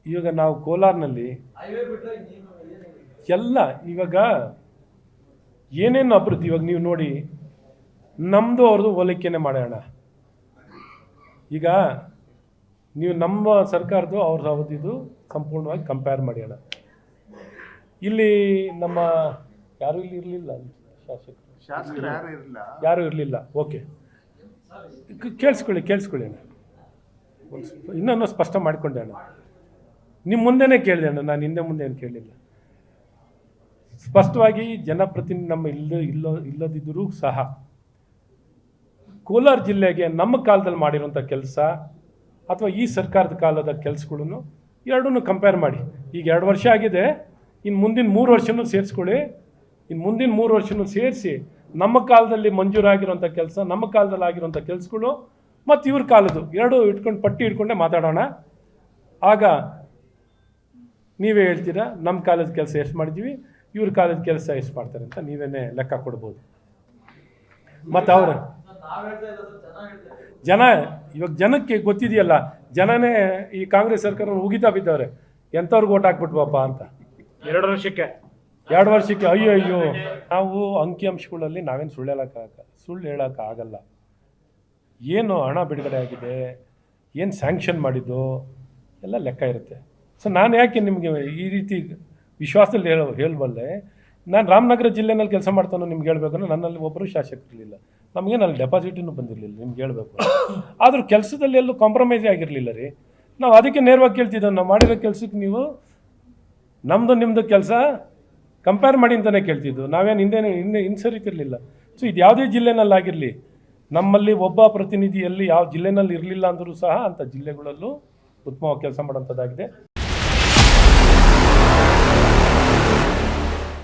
ಇವಾಗ ನಾವು ಕೋಲಾರ್ನಲ್ಲಿ ಎಲ್ಲ ಇವಾಗ ಏನೇನು ಅಭಿವೃದ್ಧಿ ಇವಾಗ ನೀವು ನೋಡಿ ನಮ್ಮದು ಅವ್ರದ್ದು ಹೋಲಿಕೆನೇ ಮಾಡೋಣ. ಈಗ ನೀವು ನಮ್ಮ ಸರ್ಕಾರದ್ದು ಅವ್ರದ್ದು ಅವಧಿದು ಸಂಪೂರ್ಣವಾಗಿ ಕಂಪೇರ್ ಮಾಡೋಣ. ಇಲ್ಲಿ ನಮ್ಮ ಯಾರೂ ಇಲ್ಲಿ ಇರಲಿಲ್ಲ, ಶಾಸಕರು ಯಾರೂ ಇರಲಿಲ್ಲ. ಓಕೆ, ಕೇಳಿಸ್ಕೊಳ್ಳಿ ಅಣ್ಣ, ಇನ್ನೊಂದು ಸ್ಪಷ್ಟ ಮಾಡಿಕೊಂಡೆ ಅಣ್ಣ. ನಿಮ್ಮ ಮುಂದೆನೇ ಕೇಳಿದೆ ಅಣ್ಣ, ನಾನು ಹಿಂದೆ ಮುಂದೆ ಏನು ಕೇಳಲಿಲ್ಲ. ಸ್ಪಷ್ಟವಾಗಿ ಜನಪ್ರತಿನಿಧಿ ನಮ್ಮ ಇಲ್ಲದಿದ್ದರೂ ಸಹ ಕೋಲಾರ ಜಿಲ್ಲೆಗೆ ನಮ್ಮ ಕಾಲದಲ್ಲಿ ಮಾಡಿರೋಂಥ ಕೆಲಸ ಅಥವಾ ಈ ಸರ್ಕಾರದ ಕಾಲದ ಕೆಲಸಗಳನ್ನು ಎರಡನ್ನೂ ಕಂಪೇರ್ ಮಾಡಿ. ಈಗ 2 ವರ್ಷ ಆಗಿದೆ, ಇನ್ನು ಮುಂದಿನ 3 ವರ್ಷನೂ ಸೇರಿಸ್ಕೊಳ್ಳಿ. ಇನ್ನು ಮುಂದಿನ 3 ವರ್ಷನೂ ಸೇರಿಸಿ ನಮ್ಮ ಕಾಲದಲ್ಲಿ ಮಂಜೂರಾಗಿರೋಂಥ ಕೆಲಸ, ನಮ್ಮ ಕಾಲದಲ್ಲಿ ಆಗಿರೋಂಥ ಕೆಲಸಗಳು ಮತ್ತು ಇವ್ರ ಕಾಲದ್ದು ಎರಡೂ ಇಟ್ಕೊಂಡು ಪಟ್ಟಿ ಇಟ್ಕೊಂಡೇ ಮಾತಾಡೋಣ. ಆಗ ನೀವೇ ಹೇಳ್ತೀರಾ ನಮ್ಮ ಕಾಲದ ಕೆಲಸ ಎಷ್ಟು ಮಾಡಿದ್ದೀವಿ, ಇವ್ರ ಕಾಲದ ಕೆಲಸ ಎಷ್ಟು ಮಾಡ್ತಾರೆ ಅಂತ ನೀವೇನೇ ಲೆಕ್ಕ ಕೊಡ್ಬೋದು. ಮತ್ತು ಅವರು ಜನ ಇವಾಗ ಜನಕ್ಕೆ ಗೊತ್ತಿದೆಯಲ್ಲ, ಜನನೇ ಈ ಕಾಂಗ್ರೆಸ್ ಸರ್ಕಾರ ಉಗಿತಾ ಬಿದ್ದವ್ರೆ, ಎಂಥವ್ರಿಗೆ ಓಟ್ ಹಾಕ್ಬಿಟ್ವಪ್ಪ ಅಂತ. 2 ವರ್ಷಕ್ಕೆ ಅಯ್ಯೋ ನಾವು ಅಂಕಿಅಂಶಗಳಲ್ಲಿ ನಾವೇನು ಸುಳ್ಳು ಹೇಳೋಕ್ಕಾಗಲ್ಲ. ಏನು ಹಣ ಬಿಡುಗಡೆ ಆಗಿದೆ, ಏನು ಸ್ಯಾಂಕ್ಷನ್ ಮಾಡಿದ್ದು ಎಲ್ಲ ಲೆಕ್ಕ ಇರುತ್ತೆ. ಸೊ ನಾನು ಯಾಕೆ ನಿಮಗೆ ಈ ರೀತಿ ವಿಶ್ವಾಸದಲ್ಲಿ ಹೇಳಬಲ್ಲೆ, ನಾನು ರಾಮನಗರ ಜಿಲ್ಲೆನಲ್ಲಿ ಕೆಲಸ ಮಾಡ್ತಾನೋ ನಿಮ್ಗೆ ಹೇಳ್ಬೇಕಂದ್ರೆ ನನ್ನಲ್ಲಿ ಒಬ್ಬರು ಶಾಸಕರಿರಲಿಲ್ಲ, ನಮಗೇನು ಅಲ್ಲಿ ಡೆಪಾಸಿಟನ್ನು ಬಂದಿರಲಿಲ್ಲ ನಿಮ್ಗೆ ಹೇಳಬೇಕು. ಆದರೂ ಕೆಲಸದಲ್ಲಿ ಎಲ್ಲೂ ಕಾಂಪ್ರಮೈಸೇ ಆಗಿರಲಿಲ್ಲ ರೀ. ನಾವು ಅದಕ್ಕೆ ನೇರವಾಗಿ ಕೇಳ್ತಿದ್ದೆವು, ನಾವು ಮಾಡಿರೋ ಕೆಲಸಕ್ಕೆ ನೀವು ನಮ್ಮದು ನಿಮ್ಮದು ಕೆಲಸ ಕಂಪೇರ್ ಮಾಡಿ ಅಂತಲೇ ಕೇಳ್ತಿದ್ದು. ನಾವೇನು ಹಿಂದೆ ಹಿಂಸರಿತಿರಲಿಲ್ಲ. ಸೊ ಇದು ಯಾವುದೇ ಜಿಲ್ಲೆನಲ್ಲಿ ಆಗಿರಲಿ, ನಮ್ಮಲ್ಲಿ ಒಬ್ಬ ಪ್ರತಿನಿಧಿಯಲ್ಲಿ ಯಾವ ಜಿಲ್ಲೆನಲ್ಲಿ ಇರಲಿಲ್ಲ ಅಂದರೂ ಸಹ ಅಂಥ ಜಿಲ್ಲೆಗಳಲ್ಲೂ ಉತ್ತಮವಾಗಿ ಕೆಲಸ ಮಾಡೋಂಥದ್ದಾಗಿದೆ.